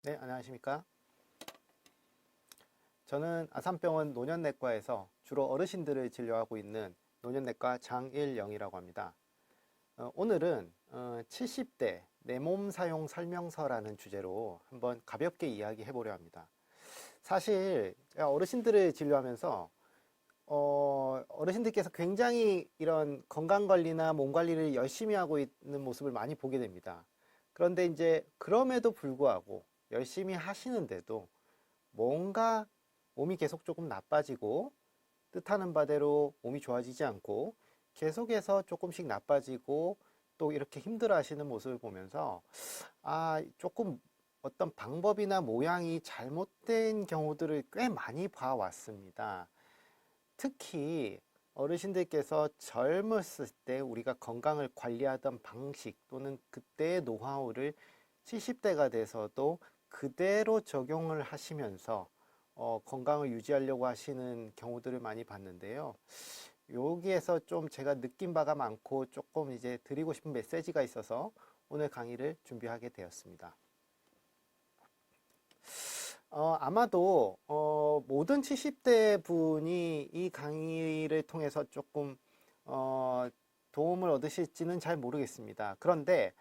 네, 안녕하십니까. 저는 아산병원 노년내과에서 주로 어르신들을 진료하고 있는 노년내과 장일영이라고 합니다. 오늘은 70대 내 몸 사용 설명서라는 주제로 한번 가볍게 이야기해 보려 합니다. 사실 제가 어르신들을 진료하면서 어르신들께서 굉장히 이런 건강관리나 몸관리를 열심히 하고 있는 모습을 많이 보게 됩니다. 그런데 이제 그럼에도 불구하고 열심히 하시는데도 뭔가 몸이 계속 조금 나빠지고 뜻하는 바대로 몸이 좋아지지 않고 계속해서 조금씩 나빠지고 또 이렇게 힘들어 하시는 모습을 보면서 조금 어떤 방법이나 모양이 잘못된 경우들을 꽤 많이 봐왔습니다. 특히 어르신들께서 젊었을 때 우리가 건강을 관리하던 방식 또는 그때의 노하우를 70대가 돼서도 그대로 적용을 하시면서 건강을 유지하려고 하시는 경우들을 많이 봤는데요. 여기에서 좀 제가 느낀 바가 많고 조금 이제 드리고 싶은 메시지가 있어서 오늘 강의를 준비하게 되었습니다. 아마도 모든 70대 분이 이 강의를 통해서 조금 도움을 얻으실지는 잘 모르겠습니다. 그런데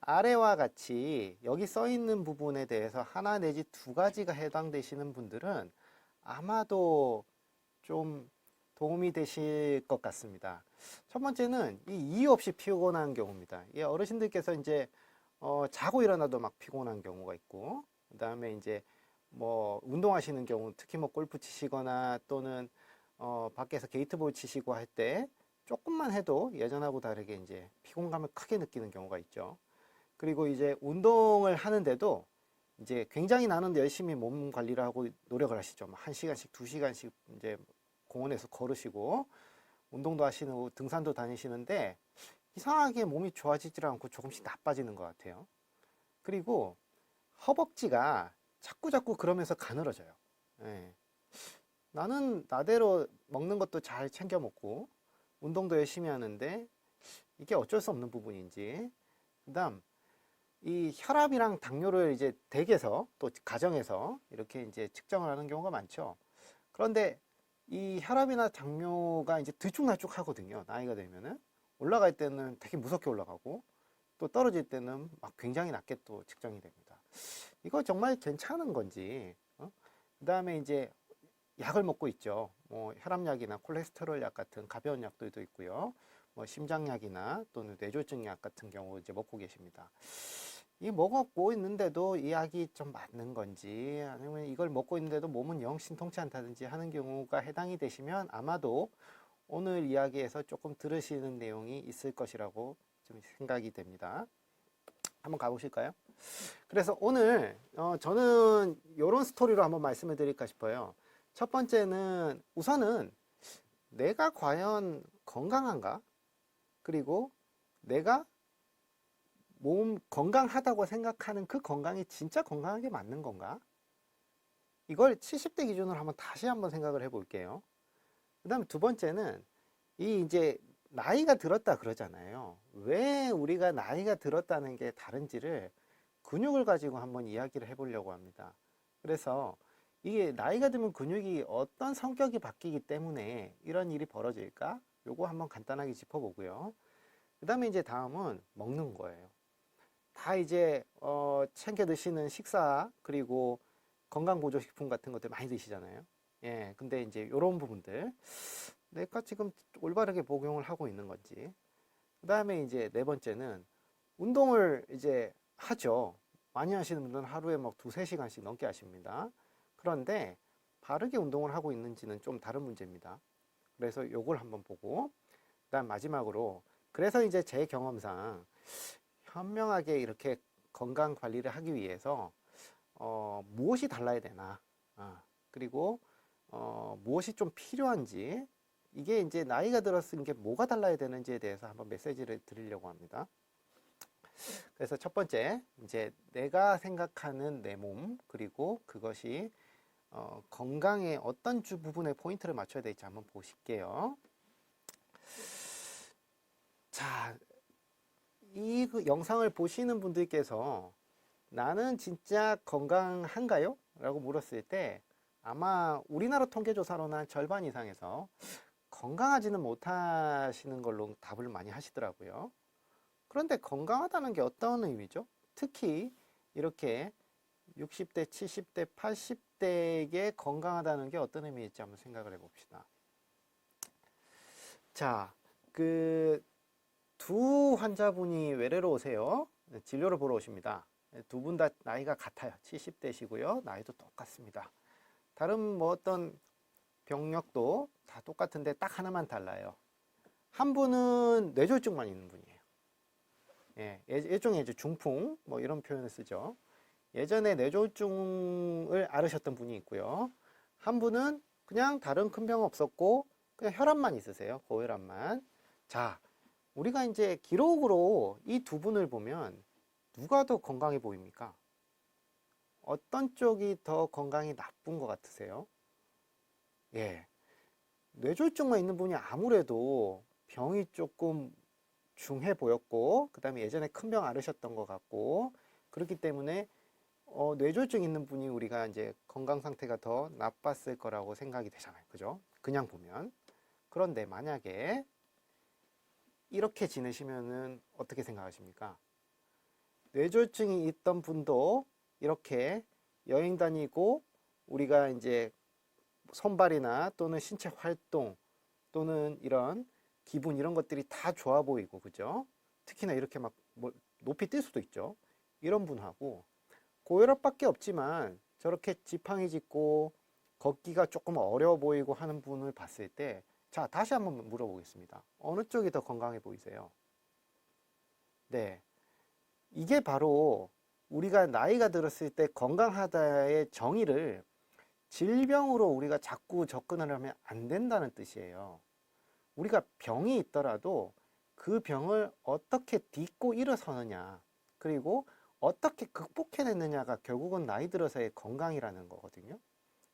아래와 같이 여기 써 있는 부분에 대해서 하나 내지 두 가지가 해당되시는 분들은 아마도 좀 도움이 되실 것 같습니다. 첫 번째는 이 이유 없이 피곤한 경우입니다. 이 어르신들께서 이제 자고 일어나도 막 피곤한 경우가 있고, 그 다음에 이제 뭐 운동하시는 경우, 특히 뭐 골프 치시거나 또는 밖에서 게이트볼 치시고 할 때 조금만 해도 예전하고 다르게 이제 피곤감을 크게 느끼는 경우가 있죠. 그리고 이제 운동을 하는데도 이제 굉장히 나는 열심히 몸 관리를 하고 노력을 하시죠. 뭐 1시간씩, 2시간씩 이제 공원에서 걸으시고 운동도 하시고 등산도 다니시는데 이상하게 몸이 좋아지질 않고 조금씩 나빠지는 것 같아요. 그리고 허벅지가 자꾸자꾸 그러면서 가늘어져요. 예. 나는 나대로 먹는 것도 잘 챙겨 먹고 운동도 열심히 하는데 이게 어쩔 수 없는 부분인지, 그다음 이 혈압이랑 당뇨를 이제 댁에서 또 가정에서 이렇게 이제 측정을 하는 경우가 많죠. 그런데 이 혈압이나 당뇨가 이제 들쭉날쭉 하거든요. 나이가 들면은 올라갈 때는 되게 무섭게 올라가고 또 떨어질 때는 막 굉장히 낮게 또 측정이 됩니다. 이거 정말 괜찮은 건지, 그 다음에 이제 약을 먹고 있죠. 뭐 혈압약이나 콜레스테롤 약 같은 가벼운 약들도 있고요. 뭐 심장약이나 또는 뇌졸중 약 같은 경우 이제 먹고 계십니다. 이 먹고 있는데도 이 약이 좀 맞는 건지 아니면 이걸 먹고 있는데도 몸은 영 신통치 않다든지 하는 경우가 해당이 되시면 아마도 오늘 이야기에서 조금 들으시는 내용이 있을 것이라고 좀 생각이 됩니다. 한번 가보실까요? 그래서 오늘 저는 이런 스토리로 한번 말씀을 드릴까 싶어요. 첫 번째는 우선은 내가 과연 건강한가? 그리고 내가 몸 건강하다고 생각하는 그 건강이 진짜 건강하게 맞는 건가? 이걸 70대 기준으로 한번 다시 한번 생각을 해볼게요. 그 다음에 두 번째는 이 이제 나이가 들었다 그러잖아요. 왜 우리가 나이가 들었다는 게 다른지를 근육을 가지고 한번 이야기를 해보려고 합니다. 그래서 이게 나이가 들면 근육이 어떤 성격이 바뀌기 때문에 이런 일이 벌어질까? 요거 한번 간단하게 짚어보고요. 그 다음에 이제 다음은 먹는 거예요. 다 이제 챙겨 드시는 식사 그리고 건강보조식품 같은 것들 많이 드시잖아요. 예, 근데 이제 이런 부분들 내가 지금 올바르게 복용을 하고 있는 건지. 그 다음에 이제 네 번째는 운동을 이제 하죠. 많이 하시는 분들은 하루에 막 두세 시간씩 넘게 하십니다. 그런데 바르게 운동을 하고 있는지는 좀 다른 문제입니다. 그래서 요걸 한번 보고, 그다음 마지막으로 그래서 이제 제 경험상 현명하게 이렇게 건강 관리를 하기 위해서 무엇이 달라야 되나, 그리고 무엇이 좀 필요한지, 이게 이제 나이가 들었은 게 뭐가 달라야 되는지에 대해서 한번 메시지를 드리려고 합니다. 그래서 첫 번째, 이제 내가 생각하는 내 몸, 그리고 그것이 건강에 어떤 부분에 포인트를 맞춰야 될지 한번 보실게요. 자, 이 영상을 보시는 분들께서 나는 진짜 건강한가요? 라고 물었을 때 아마 우리나라 통계조사로는 한 절반 이상에서 건강하지는 못하시는 걸로 답을 많이 하시더라고요. 그런데 건강하다는 게 어떤 의미죠? 특히 이렇게 60대, 70대, 80대에게 건강하다는 게 어떤 의미일지 한번 생각을 해봅시다. 자, 그 두 환자분이 외래로 오세요. 진료를 보러 오십니다. 두 분 다 나이가 같아요. 70대시고요. 나이도 똑같습니다. 다른 뭐 어떤 병력도 다 똑같은데 딱 하나만 달라요. 한 분은 뇌졸중만 있는 분이에요. 예, 일종의 이제 중풍 뭐 이런 표현을 쓰죠. 예전에 뇌졸중을 앓으셨던 분이 있고요. 한 분은 그냥 다른 큰 병 없었고 그냥 혈압만 있으세요. 고혈압만. 자, 우리가 이제 기록으로 이 두 분을 보면 누가 더 건강해 보입니까? 어떤 쪽이 더 건강이 나쁜 것 같으세요? 예. 뇌졸중만 있는 분이 아무래도 병이 조금 중해 보였고, 그 다음에 예전에 큰 병 앓으셨던 것 같고, 그렇기 때문에 뇌졸중 있는 분이 우리가 이제 건강 상태가 더 나빴을 거라고 생각이 되잖아요. 그죠? 그냥 보면. 그런데 만약에 이렇게 지내시면은 어떻게 생각하십니까? 뇌졸중이 있던 분도 이렇게 여행 다니고 우리가 이제 손발이나 또는 신체 활동 또는 이런 기분 이런 것들이 다 좋아 보이고 그죠? 특히나 이렇게 막 뭐 높이 뛸 수도 있죠. 이런 분하고 고혈압밖에 없지만 저렇게 지팡이 짚고 걷기가 조금 어려워 보이고 하는 분을 봤을 때 자, 다시 한번 물어보겠습니다. 어느 쪽이 더 건강해 보이세요? 네. 이게 바로 우리가 나이가 들었을 때 건강하다의 정의를 질병으로 우리가 자꾸 접근을 하면 안 된다는 뜻이에요. 우리가 병이 있더라도 그 병을 어떻게 딛고 일어서느냐, 그리고 어떻게 극복해냈느냐가 결국은 나이 들어서의 건강이라는 거거든요.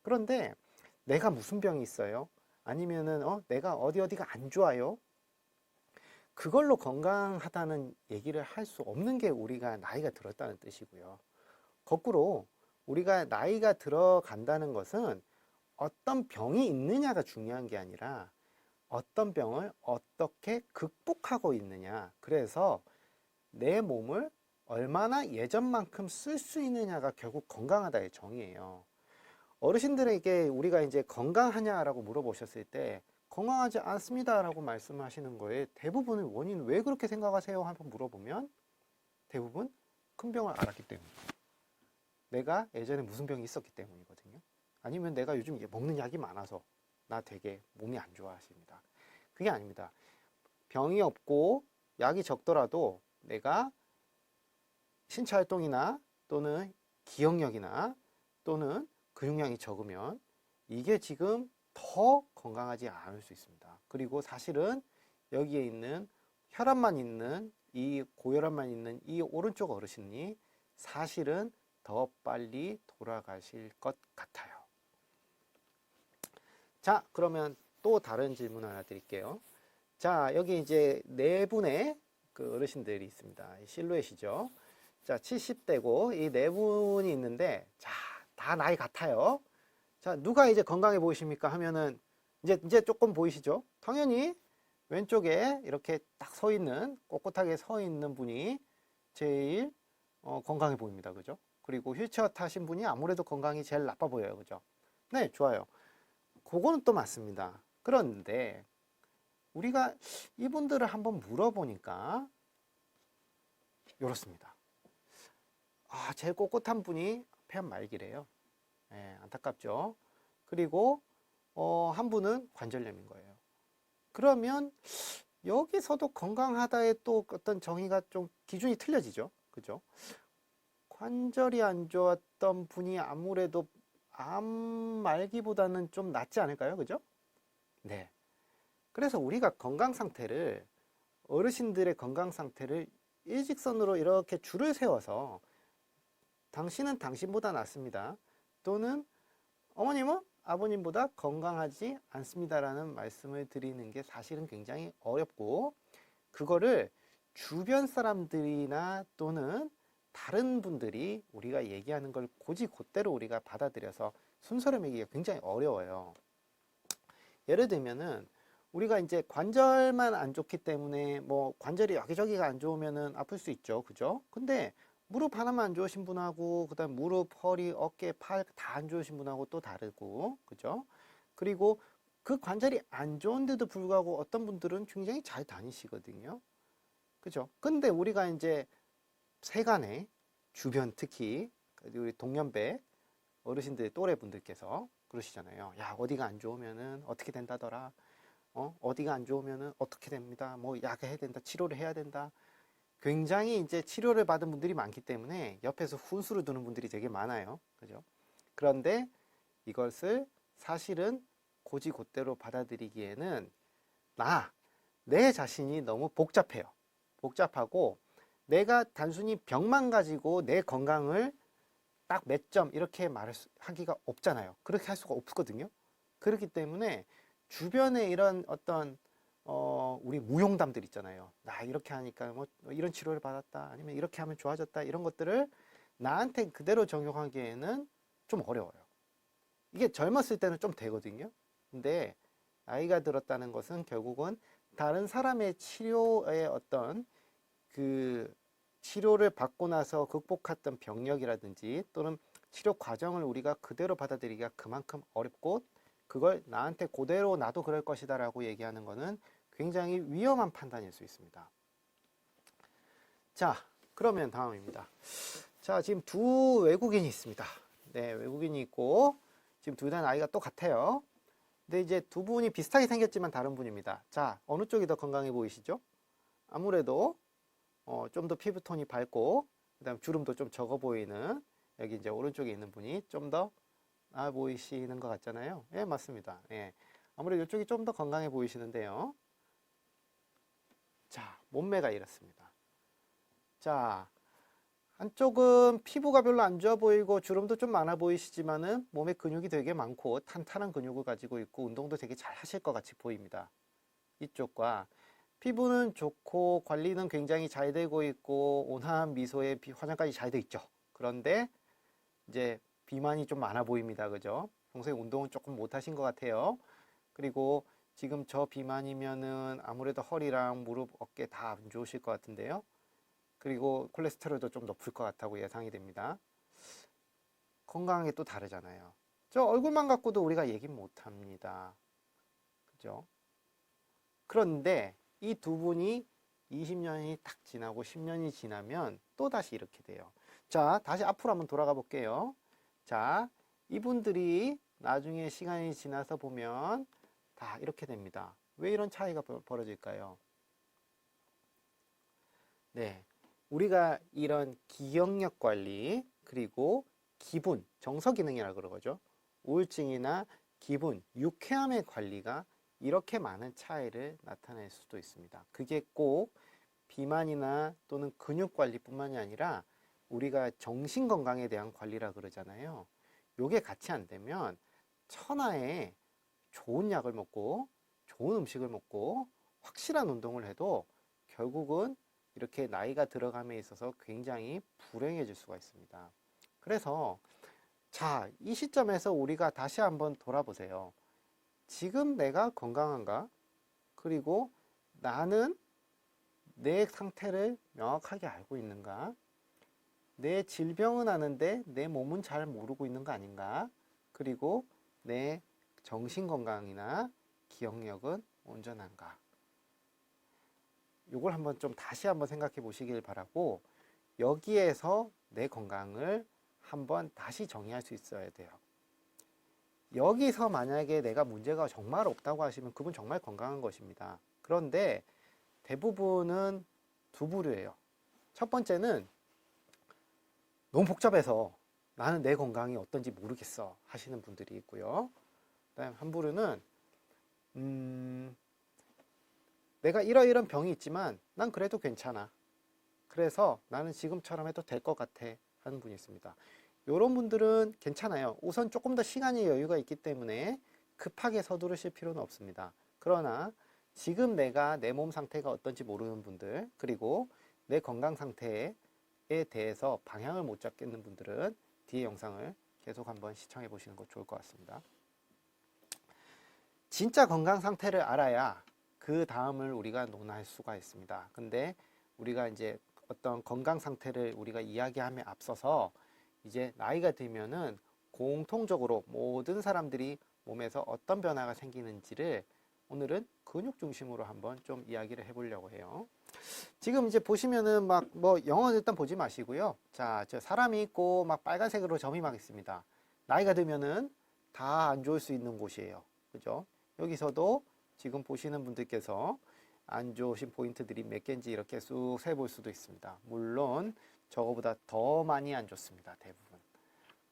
그런데 내가 무슨 병이 있어요? 아니면은 내가 어디가 안 좋아요? 그걸로 건강하다는 얘기를 할 수 없는 게 우리가 나이가 들었다는 뜻이고요. 거꾸로 우리가 나이가 들어간다는 것은 어떤 병이 있느냐가 중요한 게 아니라 어떤 병을 어떻게 극복하고 있느냐. 그래서 내 몸을 얼마나 예전만큼 쓸 수 있느냐가 결국 건강하다의 정의예요. 어르신들에게 우리가 이제 건강하냐라고 물어보셨을 때 건강하지 않습니다라고 말씀하시는 거에 대부분의 원인 왜 그렇게 생각하세요? 한번 물어보면 대부분 큰 병을 앓았기 때문에 내가 예전에 무슨 병이 있었기 때문이거든요. 아니면 내가 요즘 먹는 약이 많아서 나 되게 몸이 안 좋아하십니다. 그게 아닙니다. 병이 없고 약이 적더라도 내가 신체 활동이나 또는 기억력이나 또는 근육량이 적으면 이게 지금 더 건강하지 않을 수 있습니다. 그리고 사실은 여기에 있는 혈압만 있는 이 고혈압만 있는 이 오른쪽 어르신이 사실은 더 빨리 돌아가실 것 같아요. 자, 그러면 또 다른 질문 하나 드릴게요. 자, 여기 이제 네 분의 그 어르신들이 있습니다. 실루엣이죠. 자, 70대고 이 네 분이 있는데, 자, 다 나이 같아요. 자, 누가 이제 건강해 보이십니까? 하면은 이제 조금 보이시죠? 당연히 왼쪽에 이렇게 딱 서 있는 꼿꼿하게 서 있는 분이 제일 건강해 보입니다. 그죠? 그리고 휠체어 타신 분이 아무래도 건강이 제일 나빠 보여요. 그죠? 네, 좋아요. 그거는 또 맞습니다. 그런데 우리가 이분들을 한번 물어보니까 이렇습니다. 아, 제일 꼿꼿한 분이 폐암 말기래요. 네, 안타깝죠. 그리고 한 분은 관절염인 거예요. 그러면 여기서도 건강하다의 또 어떤 정의가 좀 기준이 틀려지죠. 그죠? 관절이 안 좋았던 분이 아무래도 암 말기보다는 좀 낫지 않을까요? 그죠? 네. 그래서 우리가 건강 상태를 어르신들의 건강 상태를 일직선으로 이렇게 줄을 세워서 당신은 당신보다 낫습니다. 또는 어머님은 아버님보다 건강하지 않습니다라는 말씀을 드리는 게 사실은 굉장히 어렵고 그거를 주변 사람들이나 또는 다른 분들이 우리가 얘기하는 걸 곧이곧대로 우리가 받아들여서 순서를 매기기가 굉장히 어려워요. 예를 들면은 우리가 이제 관절만 안 좋기 때문에 뭐 관절이 여기저기가 안 좋으면은 아플 수 있죠. 그죠? 근데 무릎 하나만 안 좋으신 분하고 그다음 무릎, 허리, 어깨, 팔 다 안 좋으신 분하고 또 다르고. 그죠? 그리고 그 관절이 안 좋은데도 불구하고 어떤 분들은 굉장히 잘 다니시거든요. 그죠? 근데 우리가 이제 세간에 주변 특히 우리 동년배 어르신들 또래 분들께서 그러시잖아요. 야, 어디가 안 좋으면은 어떻게 된다더라. 어디가 안 좋으면은 어떻게 됩니다. 뭐 약해야 된다. 치료를 해야 된다. 굉장히 이제 치료를 받은 분들이 많기 때문에 옆에서 훈수를 두는 분들이 되게 많아요. 그죠? 그런데 이것을 사실은 곧이곧대로 받아들이기에는 내 자신이 너무 복잡해요. 복잡하고 내가 단순히 병만 가지고 내 건강을 딱 몇 점 이렇게 하기가 없잖아요. 그렇게 할 수가 없거든요. 그렇기 때문에 주변에 이런 어떤 우리 무용담들 있잖아요. 나 이렇게 하니까 뭐 이런 치료를 받았다. 아니면 이렇게 하면 좋아졌다. 이런 것들을 나한테 그대로 적용하기에는 좀 어려워요. 이게 젊었을 때는 좀 되거든요. 근데 나이가 들었다는 것은 결국은 다른 사람의 치료의 어떤 그 치료를 받고 나서 극복했던 병력이라든지 또는 치료 과정을 우리가 그대로 받아들이기가 그만큼 어렵고 그걸 나한테 그대로 나도 그럴 것이다 라고 얘기하는 것은 굉장히 위험한 판단일 수 있습니다. 자, 그러면 다음입니다. 자, 지금 두 외국인이 있습니다. 네, 외국인이 있고 지금 둘 다 나이가 똑같아요. 근데 이제 두 분이 비슷하게 생겼지만 다른 분입니다. 자, 어느 쪽이 더 건강해 보이시죠? 아무래도 좀 더 피부톤이 밝고 그다음 주름도 좀 적어 보이는 여기 이제 오른쪽에 있는 분이 좀 더 나아 보이시는 것 같잖아요. 예, 맞습니다. 예. 아무래도 이쪽이 좀 더 건강해 보이시는데요. 자, 몸매가 이렇습니다. 자, 한쪽은 피부가 별로 안 좋아 보이고 주름도 좀 많아 보이시지만은 몸에 근육이 되게 많고 탄탄한 근육을 가지고 있고 운동도 되게 잘 하실 것 같이 보입니다. 이쪽과 피부는 좋고 관리는 굉장히 잘 되고 있고 온화한 미소에 화장까지 잘 돼 있죠. 그런데 이제 비만이 좀 많아 보입니다. 그죠? 평소에 운동은 조금 못 하신 것 같아요. 그리고 지금 저 비만이면은 아무래도 허리랑 무릎, 어깨 다 안 좋으실 것 같은데요. 그리고 콜레스테롤도 좀 높을 것 같다고 예상이 됩니다. 건강하게 또 다르잖아요. 저 얼굴만 갖고도 우리가 얘기 못 합니다. 그죠? 그런데 이 두 분이 20년이 딱 지나고 10년이 지나면 또 다시 이렇게 돼요. 자, 다시 앞으로 한번 돌아가 볼게요. 자, 이분들이 나중에 시간이 지나서 보면 다 이렇게 됩니다. 왜 이런 차이가 벌어질까요? 네. 우리가 이런 기억력 관리, 그리고 기분, 정서 기능이라고 그러죠. 우울증이나 기분, 유쾌함의 관리가 이렇게 많은 차이를 나타낼 수도 있습니다. 그게 꼭 비만이나 또는 근육 관리뿐만이 아니라 우리가 정신 건강에 대한 관리라 그러잖아요. 요게 같이 안 되면 천하에 좋은 약을 먹고 좋은 음식을 먹고 확실한 운동을 해도 결국은 이렇게 나이가 들어감에 있어서 굉장히 불행해질 수가 있습니다. 그래서 자, 이 시점에서 우리가 다시 한번 돌아보세요. 지금 내가 건강한가? 그리고 나는 내 상태를 명확하게 알고 있는가? 내 질병은 아는데 내 몸은 잘 모르고 있는 거 아닌가? 그리고 내 정신 건강이나 기억력은 온전한가? 이걸 한번 좀 다시 한번 생각해 보시길 바라고 여기에서 내 건강을 한번 다시 정의할 수 있어야 돼요. 여기서 만약에 내가 문제가 정말 없다고 하시면 그분 정말 건강한 것입니다. 그런데 대부분은 두 부류예요. 첫 번째는 너무 복잡해서 나는 내 건강이 어떤지 모르겠어 하시는 분들이 있고요. 그다음 한 부류는 내가 이런 병이 있지만 난 그래도 괜찮아. 그래서 나는 지금처럼 해도 될 것 같아 하는 분이 있습니다. 이런 분들은 괜찮아요. 우선 조금 더 시간이 여유가 있기 때문에 급하게 서두르실 필요는 없습니다. 그러나 지금 내가 내 몸 상태가 어떤지 모르는 분들, 그리고 내 건강 상태에 대해서 방향을 못 잡겠는 분들은 뒤에 영상을 계속 한번 시청해 보시는 거 좋을 것 같습니다. 진짜 건강 상태를 알아야 그 다음을 우리가 논할 수가 있습니다. 근데 우리가 이제 어떤 건강 상태를 우리가 이야기함에 앞서서 이제 나이가 들면은 공통적으로 모든 사람들이 몸에서 어떤 변화가 생기는지를 오늘은 근육 중심으로 한번 좀 이야기를 해보려고 해요. 지금 이제 보시면은 막 뭐 영어 일단 보지 마시고요. 자, 저 사람이 있고 막 빨간색으로 점이 막 있습니다. 나이가 들면은 다 안 좋을 수 있는 곳이에요. 그죠? 여기서도 지금 보시는 분들께서 안 좋으신 포인트들이 몇 개인지 이렇게 쑥 세볼 수도 있습니다. 물론 저거보다 더 많이 안 좋습니다. 대부분.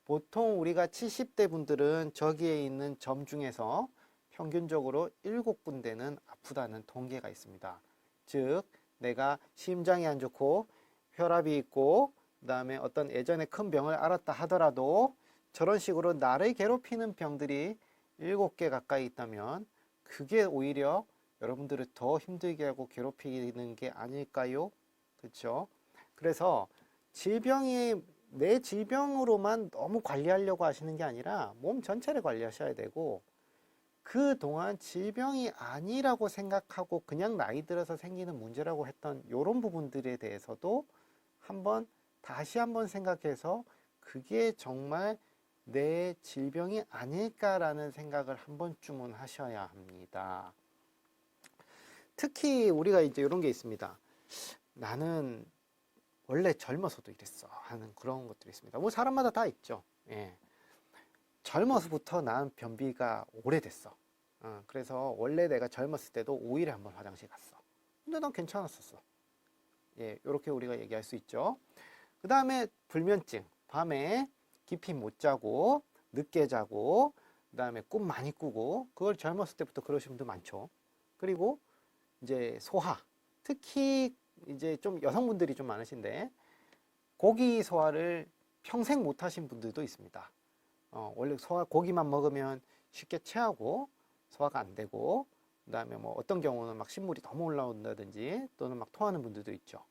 보통 우리가 70대 분들은 저기에 있는 점 중에서 평균적으로 7군데는 아프다는 통계가 있습니다. 즉 내가 심장이 안 좋고 혈압이 있고 그 다음에 어떤 예전에 큰 병을 앓았다 하더라도 저런 식으로 나를 괴롭히는 병들이 7개 가까이 있다면 그게 오히려 여러분들을 더 힘들게 하고 괴롭히는 게 아닐까요? 그렇죠? 그래서 질병이 내 질병으로만 너무 관리하려고 하시는 게 아니라 몸 전체를 관리하셔야 되고 그동안 질병이 아니라고 생각하고 그냥 나이 들어서 생기는 문제라고 했던 이런 부분들에 대해서도 다시 한번 생각해서 그게 정말 내 질병이 아닐까라는 생각을 한 번쯤은 하셔야 합니다. 특히 우리가 이제 이런 게 있습니다. 나는 원래 젊어서도 이랬어 하는 그런 것들이 있습니다. 뭐 사람마다 다 있죠. 예. 젊어서부터 난 변비가 오래됐어. 그래서 원래 내가 젊었을 때도 5일에 한 번 화장실 갔어. 근데 난 괜찮았었어. 예, 이렇게 우리가 얘기할 수 있죠. 그 다음에 불면증. 밤에 깊이 못 자고 늦게 자고 그 다음에 꿈 많이 꾸고 그걸 젊었을 때부터 그러신 분들 많죠. 그리고 이제 소화. 특히 이제 좀 여성분들이 좀 많으신데 고기 소화를 평생 못 하신 분들도 있습니다. 원래 고기만 먹으면 쉽게 체하고 소화가 안 되고 그 다음에 뭐 어떤 경우는 막 신물이 너무 올라온다든지 또는 막 토하는 분들도 있죠.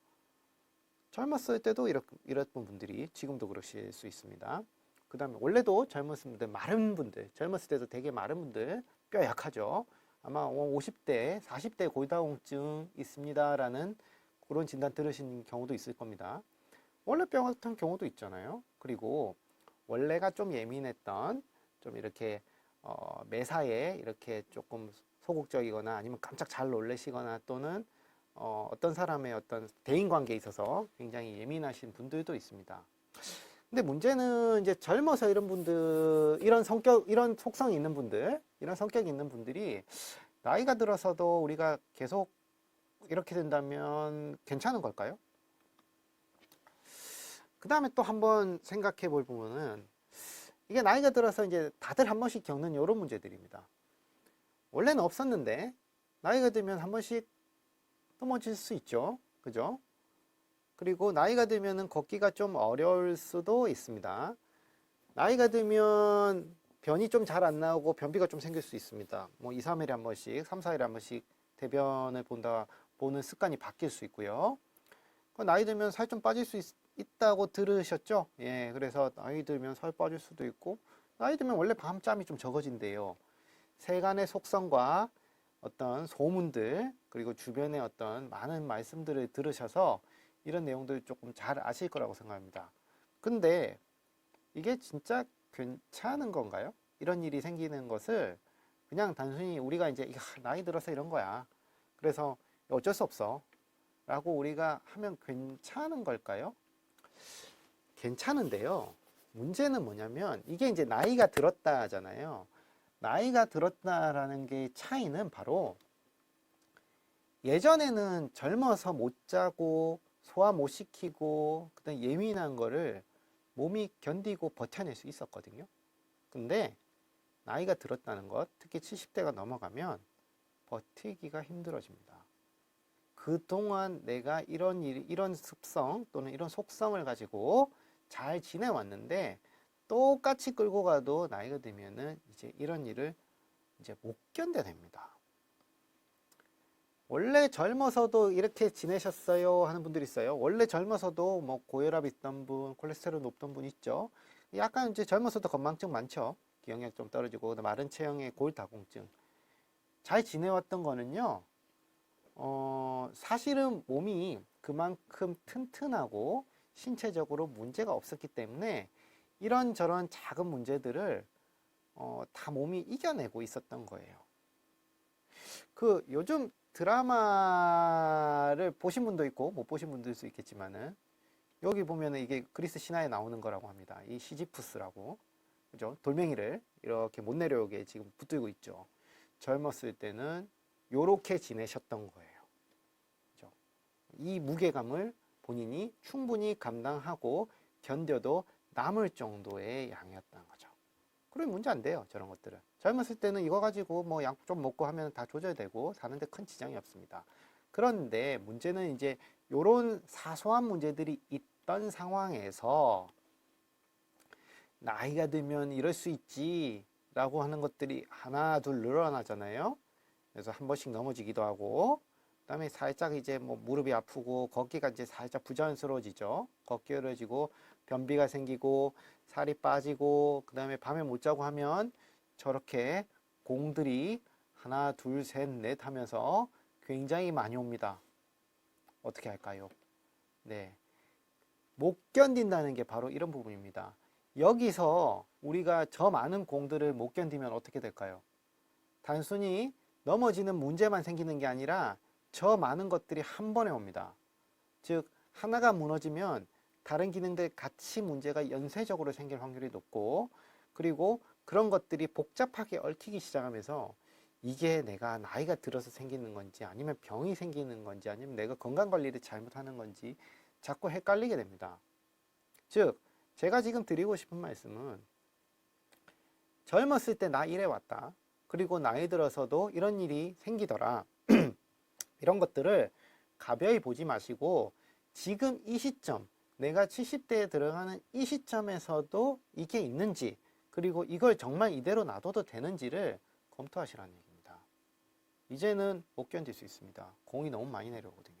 젊었을 때도 이랬던 분들이 지금도 그러실 수 있습니다. 그 다음에 원래도 젊었을 때 마른 분들, 젊었을 때도 되게 마른 분들 뼈 약하죠. 아마 50대, 40대 골다공증 있습니다라는 그런 진단 들으신 경우도 있을 겁니다. 원래병 같은 경우도 있잖아요. 그리고 원래가 좀 예민했던 좀 이렇게 매사에 이렇게 조금 소극적이거나 아니면 깜짝 잘 놀라시거나 또는 어떤 사람의 어떤 대인관계에 있어서 굉장히 예민하신 분들도 있습니다. 근데 문제는 이제 젊어서 이런 분들, 이런 성격, 이런 속성이 있는 분들, 이런 성격이 있는 분들이 나이가 들어서도 우리가 계속 이렇게 된다면 괜찮은 걸까요? 그 다음에 또 한번 생각해 볼 부분은 이게 나이가 들어서 이제 다들 한 번씩 겪는 이런 문제들입니다. 원래는 없었는데 나이가 들면 한 번씩 넘어질 수 있죠. 그죠? 그리고 나이가 들면은 걷기가 좀 어려울 수도 있습니다. 나이가 들면 변이 좀 잘 안 나오고 변비가 좀 생길 수 있습니다. 뭐 2, 3일에 한 번씩, 3, 4일에 한 번씩 대변을 보는 습관이 바뀔 수 있고요. 나이 들면 살 좀 빠질 수 있다고 들으셨죠? 예, 그래서 나이 들면 살 빠질 수도 있고, 나이 들면 원래 밤잠이 좀 적어진대요. 세간의 속성과 어떤 소문들, 그리고 주변의 어떤 많은 말씀들을 들으셔서 이런 내용들 조금 잘 아실 거라고 생각합니다. 근데 이게 진짜 괜찮은 건가요? 이런 일이 생기는 것을 그냥 단순히 우리가 이제 나이 들어서 이런 거야. 그래서 어쩔 수 없어. 라고 우리가 하면 괜찮은 걸까요? 괜찮은데요. 문제는 뭐냐면 이게 이제 나이가 들었다 하잖아요. 나이가 들었다라는 게 차이는 바로 예전에는 젊어서 못 자고 소화 못 시키고 그다음 예민한 거를 몸이 견디고 버텨낼 수 있었거든요. 근데 나이가 들었다는 것, 특히 70대가 넘어가면 버티기가 힘들어집니다. 그동안 내가 이런 습성 또는 이런 속성을 가지고 잘 지내왔는데 똑같이 끌고 가도 나이가 들면은 이제 이런 일을 이제 못 견뎌냅니다. 원래 젊어서도 이렇게 지내셨어요 하는 분들이 있어요. 원래 젊어서도 뭐 고혈압 있던 분, 콜레스테롤 높던 분 있죠. 약간 이제 젊어서도 건망증 많죠. 기억력 좀 떨어지고 마른 체형의 골다공증. 잘 지내왔던 거는요. 사실은 몸이 그만큼 튼튼하고 신체적으로 문제가 없었기 때문에 이런저런 작은 문제들을 다 몸이 이겨내고 있었던 거예요. 그 요즘 드라마를 보신 분도 있고 못 보신 분도 있을 수 있겠지만은 여기 보면은 이게 그리스 신화에 나오는 거라고 합니다. 이 시지푸스라고, 그죠? 돌멩이를 이렇게 못 내려오게 지금 붙들고 있죠. 젊었을 때는 요렇게 지내셨던 거예요. 그죠? 이 무게감을 본인이 충분히 감당하고 견뎌도 남을 정도의 양이었던 거죠. 그러면 문제 안 돼요. 저런 것들은. 젊었을 때는 이거 가지고 뭐 약 좀 먹고 하면 다 조절되고 사는데 큰 지장이 없습니다. 그런데 문제는 이제 요런 사소한 문제들이 있던 상황에서 나이가 들면 이럴 수 있지 라고 하는 것들이 하나 둘 늘어나잖아요. 그래서 한 번씩 넘어지기도 하고, 그 다음에 살짝 이제 뭐 무릎이 아프고 걷기가 이제 살짝 부자연스러워지죠. 걷기 어려지고 변비가 생기고 살이 빠지고, 그 다음에 밤에 못 자고 하면 저렇게 공들이 하나 둘 셋 넷 하면서 굉장히 많이 옵니다. 어떻게 할까요? 네, 못 견딘다는 게 바로 이런 부분입니다. 여기서 우리가 저 많은 공들을 못 견디면 어떻게 될까요? 단순히 넘어지는 문제만 생기는 게 아니라 저 많은 것들이 한 번에 옵니다. 즉 하나가 무너지면 다른 기능들 같이 문제가 연쇄적으로 생길 확률이 높고, 그리고 그런 것들이 복잡하게 얽히기 시작하면서 이게 내가 나이가 들어서 생기는 건지 아니면 병이 생기는 건지 아니면 내가 건강관리를 잘못하는 건지 자꾸 헷갈리게 됩니다. 즉 제가 지금 드리고 싶은 말씀은, 젊었을 때 나 이래 왔다, 그리고 나이 들어서도 이런 일이 생기더라 이런 것들을 가벼이 보지 마시고 지금 이 시점, 내가 70대에 들어가는 이 시점에서도 이게 있는지, 그리고 이걸 정말 이대로 놔둬도 되는지를 검토하시라는 얘기입니다. 이제는 못 견딜 수 있습니다. 공이 너무 많이 내려오거든요.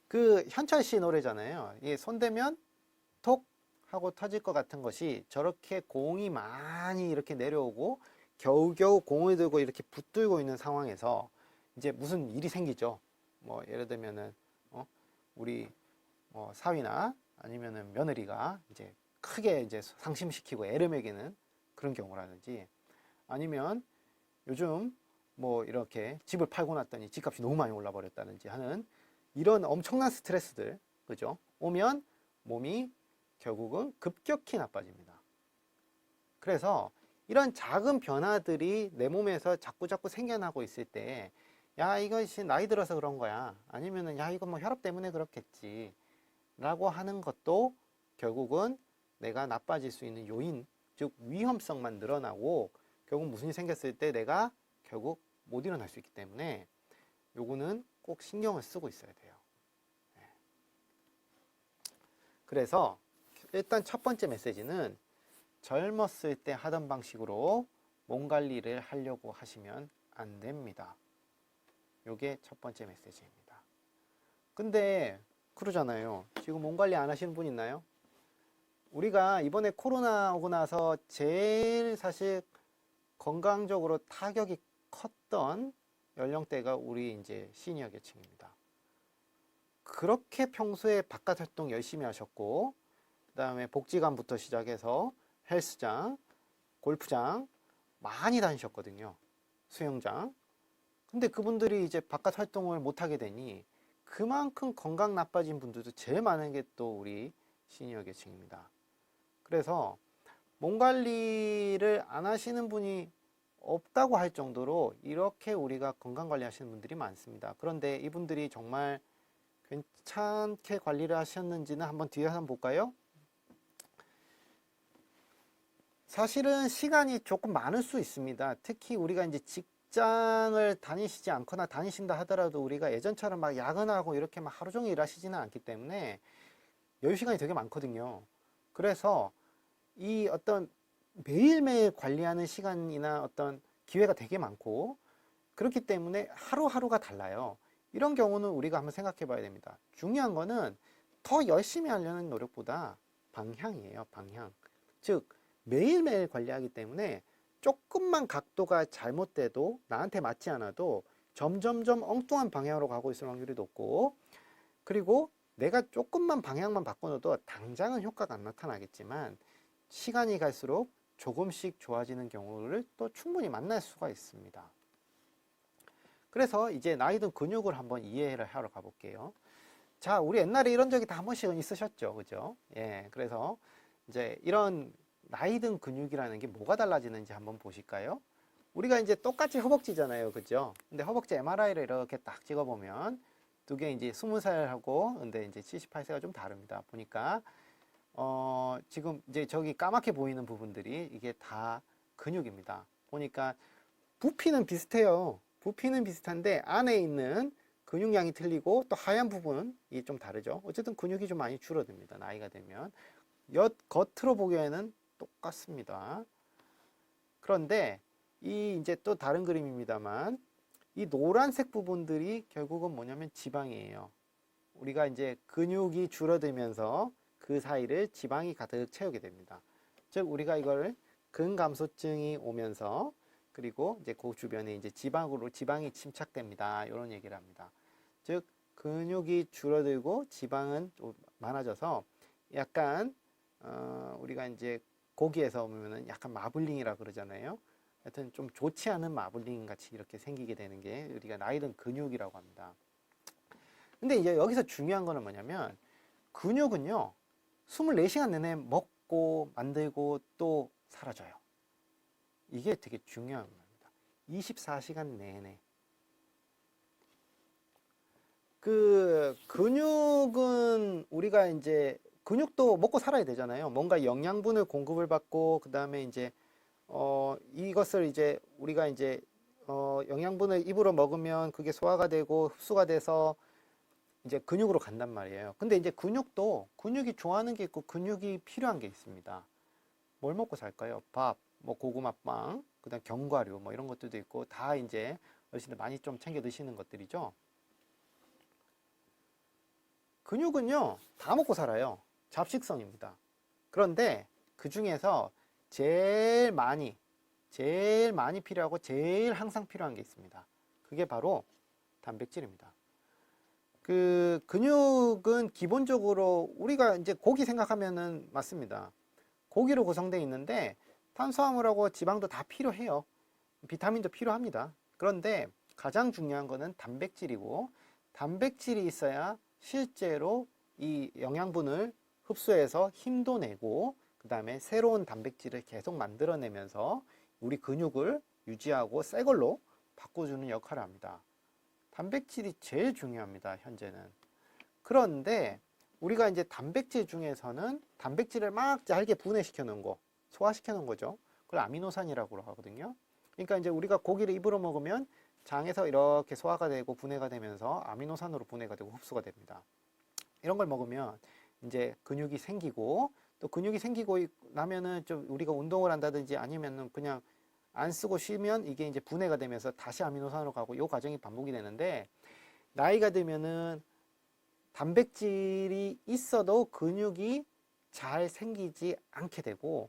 그 현철 씨 노래잖아요. 이게 손대면 톡 하고 터질 것 같은 것이 저렇게 공이 많이 이렇게 내려오고 겨우겨우 공을 들고 이렇게 붙들고 있는 상황에서 이제 무슨 일이 생기죠. 뭐 예를 들면은 우리 사위나 아니면은 며느리가 이제 크게 이제 상심시키고 애를 먹이는 그런 경우라든지, 아니면 요즘 뭐 이렇게 집을 팔고 났더니 집값이 너무 많이 올라 버렸다든지 하는 이런 엄청난 스트레스들, 그죠? 오면 몸이 결국은 급격히 나빠집니다. 그래서 이런 작은 변화들이 내 몸에서 자꾸자꾸 생겨나고 있을 때, 야, 이것이 나이 들어서 그런 거야. 아니면은, 야, 이거 뭐 혈압 때문에 그렇겠지. 라고 하는 것도 결국은 내가 나빠질 수 있는 요인, 즉 위험성만 늘어나고, 결국 무슨 일이 생겼을 때 내가 결국 못 일어날 수 있기 때문에 요거는 꼭 신경을 쓰고 있어야 돼요. 그래서 일단 첫 번째 메시지는, 젊었을 때 하던 방식으로 몸 관리를 하려고 하시면 안 됩니다. 요게 첫 번째 메시지입니다. 근데 그러잖아요. 지금 몸 관리 안 하시는 분 있나요? 우리가 이번에 코로나 오고 나서 제일 사실 건강적으로 타격이 컸던 연령대가 우리 이제 시니어 계층입니다. 그렇게 평소에 바깥 활동 열심히 하셨고, 그 다음에 복지관부터 시작해서 헬스장, 골프장 많이 다니셨거든요. 수영장. 근데 그분들이 이제 바깥 활동을 못하게 되니 그만큼 건강 나빠진 분들도 제일 많은 게 또 우리 시니어 계층입니다. 그래서 몸 관리를 안 하시는 분이 없다고 할 정도로 이렇게 우리가 건강 관리 하시는 분들이 많습니다. 그런데 이분들이 정말 괜찮게 관리를 하셨는지는 한번 뒤에 한번 볼까요? 사실은 시간이 조금 많을 수 있습니다. 특히 우리가 이제 직장을 다니시지 않거나 다니신다 하더라도 우리가 예전처럼 막 야근하고 이렇게 막 하루 종일 일하시지는 않기 때문에 여유 시간이 되게 많거든요. 그래서 이 어떤 매일매일 관리하는 시간이나 어떤 기회가 되게 많고, 그렇기 때문에 하루하루가 달라요. 이런 경우는 우리가 한번 생각해 봐야 됩니다. 중요한 거는 더 열심히 하려는 노력보다 방향이에요, 방향. 즉, 매일매일 관리하기 때문에 조금만 각도가 잘못돼도 나한테 맞지 않아도 점점점 엉뚱한 방향으로 가고 있을 확률이 높고, 그리고 내가 조금만 방향만 바꿔놔도 당장은 효과가 안 나타나겠지만 시간이 갈수록 조금씩 좋아지는 경우를 또 충분히 만날 수가 있습니다. 그래서 이제 나이 든 근육을 한번 이해를 하러 가볼게요. 자, 우리 옛날에 이런 적이 다 한 번씩은 있으셨죠, 그죠? 예, 그래서 이제 이런 나이 든 근육이라는 게 뭐가 달라지는지 한번 보실까요? 우리가 이제 똑같이 허벅지잖아요, 그죠? 근데 허벅지 MRI를 이렇게 딱 찍어보면 두 개 이제 20살하고 근데 이제 78세가 좀 다릅니다. 보니까 지금 이제 저기 까맣게 보이는 부분들이 이게 다 근육입니다. 보니까 부피는 비슷해요. 부피는 비슷한데 안에 있는 근육량이 틀리고 또 하얀 부분이 좀 다르죠. 어쨌든 근육이 좀 많이 줄어듭니다. 나이가 되면. 겉으로 보기에는 똑같습니다. 그런데 이 이제 또 다른 그림입니다만 이 노란색 부분들이 결국은 뭐냐면 지방이에요. 우리가 이제 근육이 줄어들면서 그 사이를 지방이 가득 채우게 됩니다. 즉 우리가 이걸 근감소증이 오면서 그리고 이제 그 주변에 이제 지방이 침착됩니다. 이런 얘기를 합니다. 즉 근육이 줄어들고 지방은 좀 많아져서 약간 우리가 이제 고기에서 보면은 약간 마블링이라 그러잖아요. 하여튼 좀 좋지 않은 마블링 같이 이렇게 생기게 되는 게 우리가 나이 든 근육이라고 합니다. 근데 이제 여기서 중요한 거는 뭐냐면 근육은요 24시간 내내 먹고 만들고 또 사라져요. 이게 되게 중요한 겁니다. 24시간 내내. 그 근육은 우리가 이제 근육도 먹고 살아야 되잖아요. 뭔가 영양분을 공급을 받고 그 다음에 이제 이것을 이제 우리가 이제 영양분을 입으로 먹으면 그게 소화가 되고 흡수가 돼서 이제 근육으로 간단 말이에요. 근데 이제 근육이 좋아하는 게 있고 근육이 필요한 게 있습니다. 뭘 먹고 살까요? 밥, 뭐 고구마빵, 그다음 견과류 뭐 이런 것들도 있고 다 이제 어르신들 많이 좀 챙겨 드시는 것들이죠. 근육은요 다 먹고 살아요. 잡식성입니다. 그런데 그 중에서 제일 많이 필요하고 제일 항상 필요한 게 있습니다. 그게 바로 단백질입니다. 그 근육은 기본적으로 우리가 이제 고기 생각하면은 맞습니다. 고기로 구성되어 있는데 탄수화물하고 지방도 다 필요해요. 비타민도 필요합니다. 그런데 가장 중요한 거는 단백질이고 단백질이 있어야 실제로 이 영양분을 흡수해서 힘도 내고 그 다음에 새로운 단백질을 계속 만들어내면서 우리 근육을 유지하고 새 걸로 바꿔주는 역할을 합니다. 단백질이 제일 중요합니다, 현재는. 그런데 우리가 이제 단백질 중에서는 단백질을 막 잘게 분해시켜 놓은 거, 소화시켜 놓은 거죠. 그걸 아미노산이라고 하거든요. 그러니까 이제 우리가 고기를 입으로 먹으면 장에서 이렇게 소화가 되고 분해가 되면서 아미노산으로 분해가 되고 흡수가 됩니다. 이런 걸 먹으면 이제 근육이 생기고 또 근육이 생기고 나면은 좀 우리가 운동을 한다든지 아니면은 그냥 안 쓰고 쉬면 이게 이제 분해가 되면서 다시 아미노산으로 가고 이 과정이 반복이 되는데 나이가 들면은 단백질이 있어도 근육이 잘 생기지 않게 되고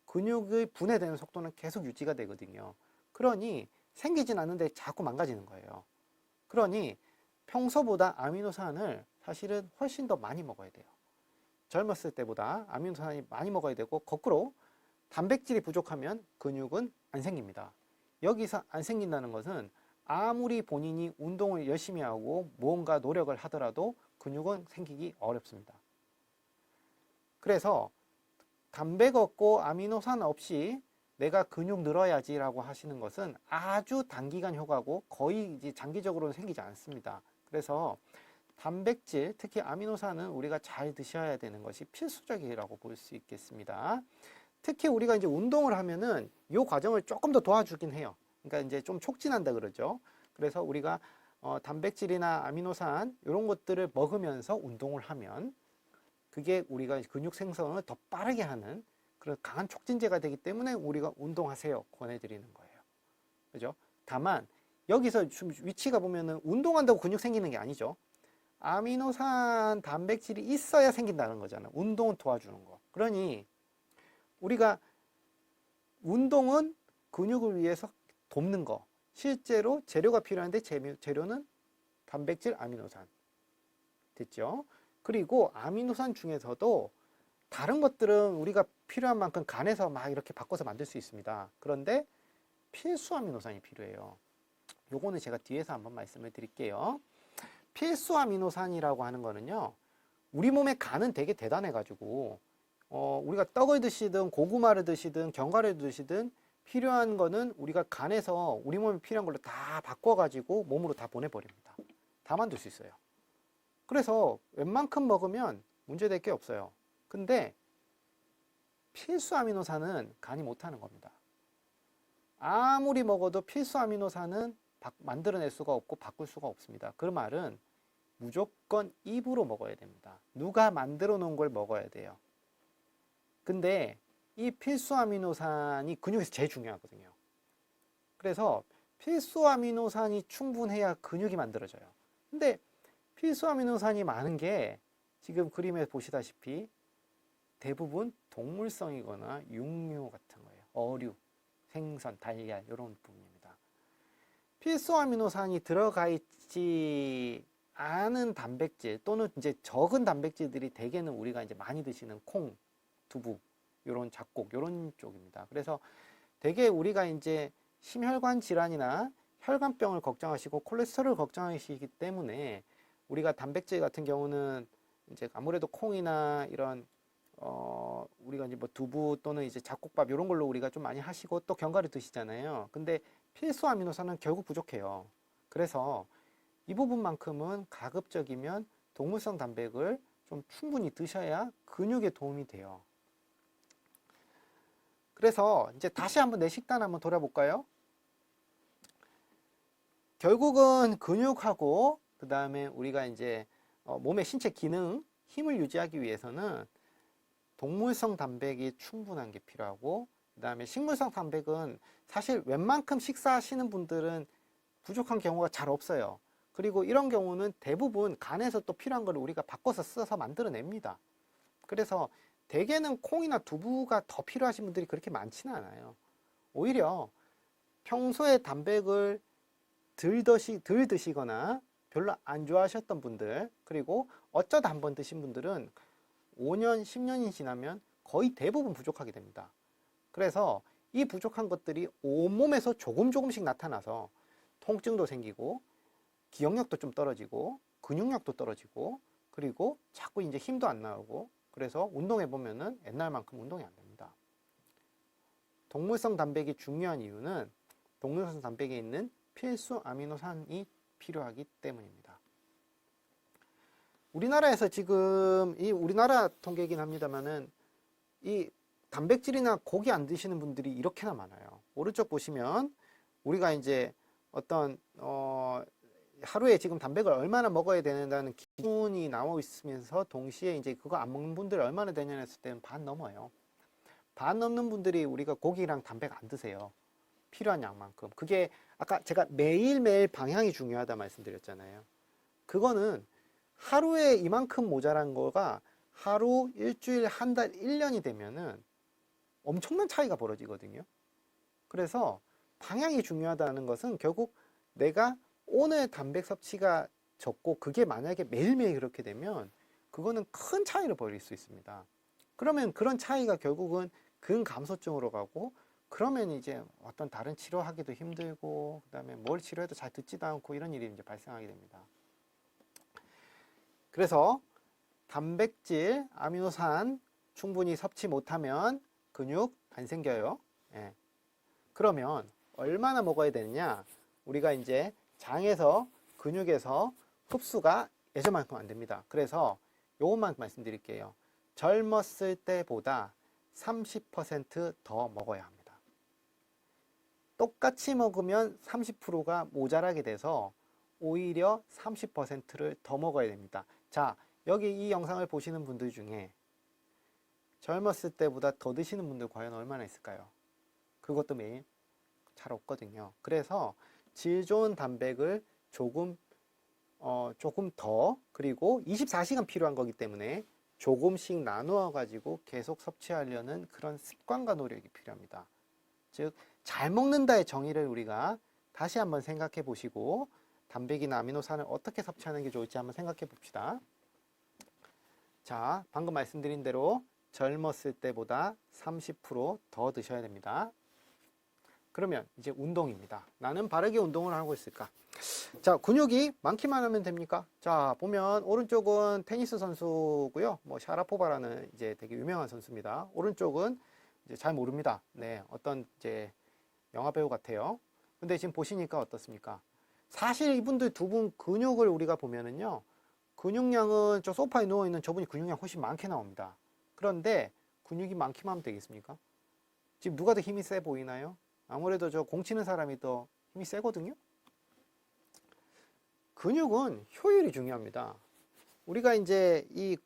근육의 분해되는 속도는 계속 유지가 되거든요. 그러니 생기진 않는데 자꾸 망가지는 거예요. 그러니 평소보다 아미노산을 사실은 훨씬 더 많이 먹어야 돼요. 젊었을 때보다 아미노산이 많이 먹어야 되고 거꾸로 단백질이 부족하면 근육은 안 생깁니다. 여기서 안 생긴다는 것은 아무리 본인이 운동을 열심히 하고 무언가 노력을 하더라도 근육은 생기기 어렵습니다. 그래서 단백 없고 아미노산 없이 내가 근육 늘어야지라고 하시는 것은 아주 단기간 효과고 거의 이제 장기적으로는 생기지 않습니다. 그래서 단백질, 특히 아미노산은 우리가 잘 드셔야 되는 것이 필수적이라고 볼 수 있겠습니다. 특히 우리가 이제 운동을 하면은 이 과정을 조금 더 도와주긴 해요. 그러니까 이제 좀 촉진한다 그러죠. 그래서 우리가 단백질이나 아미노산 이런 것들을 먹으면서 운동을 하면 그게 우리가 근육 생성을 더 빠르게 하는 그런 강한 촉진제가 되기 때문에 우리가 운동하세요 권해드리는 거예요. 그죠? 다만 여기서 위치가 보면은 운동한다고 근육 생기는 게 아니죠. 아미노산 단백질이 있어야 생긴다는 거잖아. 운동은 도와주는 거. 그러니 우리가 운동은 근육을 위해서 돕는 거. 실제로 재료가 필요한데 재료는 단백질, 아미노산. 됐죠? 그리고 아미노산 중에서도 다른 것들은 우리가 필요한 만큼 간에서 막 이렇게 바꿔서 만들 수 있습니다. 그런데 필수 아미노산이 필요해요. 요거는 제가 뒤에서 한번 말씀을 드릴게요. 필수 아미노산이라고 하는 거는요, 우리 몸의 간은 되게 대단해가지고, 우리가 떡을 드시든 고구마를 드시든 견과류를 드시든 필요한 거는 우리가 간에서 우리 몸에 필요한 걸로 다 바꿔가지고 몸으로 다 보내버립니다. 다 만들 수 있어요. 그래서 웬만큼 먹으면 문제될 게 없어요. 근데 필수 아미노산은 간이 못하는 겁니다. 아무리 먹어도 필수 아미노산은 만들어낼 수가 없고 바꿀 수가 없습니다. 그 말은 무조건 입으로 먹어야 됩니다. 누가 만들어 놓은 걸 먹어야 돼요. 근데 이 필수 아미노산이 근육에서 제일 중요하거든요. 그래서 필수 아미노산이 충분해야 근육이 만들어져요. 근데 필수 아미노산이 많은 게 지금 그림에 보시다시피 대부분 동물성이거나 육류 같은 거예요. 어류, 생선, 달걀 이런 부분입니다. 필수 아미노산이 들어가 있지 않은 단백질 또는 이제 적은 단백질들이 대개는 우리가 이제 많이 드시는 콩, 두부, 요런 잡곡, 요런 쪽입니다. 그래서 대개 우리가 이제 심혈관 질환이나 혈관병을 걱정하시고 콜레스테롤을 걱정하시기 때문에 우리가 단백질 같은 경우는 이제 아무래도 콩이나 이런 우리가 이제 뭐 두부 또는 이제 잡곡밥 이런 걸로 우리가 좀 많이 하시고 또 견과류 드시잖아요. 근데 필수 아미노산은 결국 부족해요. 그래서 이 부분만큼은 가급적이면 동물성 단백을 좀 충분히 드셔야 근육에 도움이 돼요. 그래서 이제 다시 한번 내 식단 한번 돌아볼까요? 결국은 근육하고 그 다음에 우리가 이제 몸의 신체 기능, 힘을 유지하기 위해서는 동물성 단백이 충분한 게 필요하고 그 다음에 식물성 단백은 사실 웬만큼 식사하시는 분들은 부족한 경우가 잘 없어요. 그리고 이런 경우는 대부분 간에서 또 필요한 걸 우리가 바꿔서 써서 만들어냅니다. 그래서 대개는 콩이나 두부가 더 필요하신 분들이 그렇게 많지는 않아요. 오히려 평소에 단백을 덜 드시거나 별로 안 좋아하셨던 분들, 그리고 어쩌다 한번 드신 분들은 5년, 10년이 지나면 거의 대부분 부족하게 됩니다. 그래서 이 부족한 것들이 온몸에서 조금씩 나타나서 통증도 생기고 기억력도 좀 떨어지고 근육력도 떨어지고 그리고 자꾸 이제 힘도 안 나오고 그래서 운동해 보면은 옛날만큼 운동이 안 됩니다. 동물성 단백이 중요한 이유는 동물성 단백에 있는 필수 아미노산이 필요하기 때문입니다. 우리나라에서 지금 이 우리나라 통계이긴 합니다만은 이 단백질이나 고기 안 드시는 분들이 이렇게나 많아요. 오른쪽 보시면 우리가 이제 어떤 하루에 지금 단백을 얼마나 먹어야 되는다는 기준이 나와 있으면서 동시에 이제 그거 안 먹는 분들이 얼마나 되냐 했을 때는 반 넘어요. 반 넘는 분들이 우리가 고기랑 단백 안 드세요. 필요한 양만큼. 그게 아까 제가 매일매일 방향이 중요하다 말씀드렸잖아요. 그거는 하루에 이만큼 모자란 거가 하루, 일주일, 한 달, 1년이 되면은 엄청난 차이가 벌어지거든요. 그래서 방향이 중요하다는 것은 결국 내가 오늘 단백 섭취가 적고 그게 만약에 매일매일 그렇게 되면 그거는 큰 차이를 벌일 수 있습니다. 그러면 그런 차이가 결국은 근감소증으로 가고 그러면 이제 어떤 다른 치료하기도 힘들고 그다음에 뭘 치료해도 잘 듣지도 않고 이런 일이 이제 발생하게 됩니다. 그래서 단백질, 아미노산 충분히 섭취 못하면 근육 안 생겨요. 예. 그러면 얼마나 먹어야 되느냐? 우리가 이제 장에서 근육에서 흡수가 예전만큼 안 됩니다. 그래서 요것만 말씀드릴게요. 젊었을 때보다 30% 더 먹어야 합니다. 똑같이 먹으면 30%가 모자라게 돼서 오히려 30%를 더 먹어야 됩니다. 자, 여기 이 영상을 보시는 분들 중에 젊었을 때보다 더 드시는 분들 과연 얼마나 있을까요? 그것도 매일 잘 없거든요. 그래서 질 좋은 단백을 조금 더, 그리고 24시간 필요한 거기 때문에 조금씩 나누어 가지고 계속 섭취하려는 그런 습관과 노력이 필요합니다. 즉, 잘 먹는다의 정의를 우리가 다시 한번 생각해 보시고 단백이나 아미노산을 어떻게 섭취하는 게 좋을지 한번 생각해 봅시다. 자, 방금 말씀드린 대로 젊었을 때보다 30% 더 드셔야 됩니다. 그러면 이제 운동입니다. 나는 바르게 운동을 하고 있을까? 자, 근육이 많기만 하면 됩니까? 자, 보면 오른쪽은 테니스 선수고요. 뭐 샤라포바라는 이제 되게 유명한 선수입니다. 오른쪽은 이제 잘 모릅니다. 네, 어떤 이제 영화 배우 같아요. 근데 지금 보시니까 어떻습니까? 사실 이분들 두 분 근육을 우리가 보면은요, 근육량은 저 소파에 누워 있는 저분이 근육량 훨씬 많게 나옵니다. 그런데 근육이 많기만 하면 되겠습니까? 지금 누가 더 힘이 세 보이나요? 아무래도 저 공 치는 사람이 더 힘이 세거든요. 근육은 효율이 중요합니다. 우리가 이제 이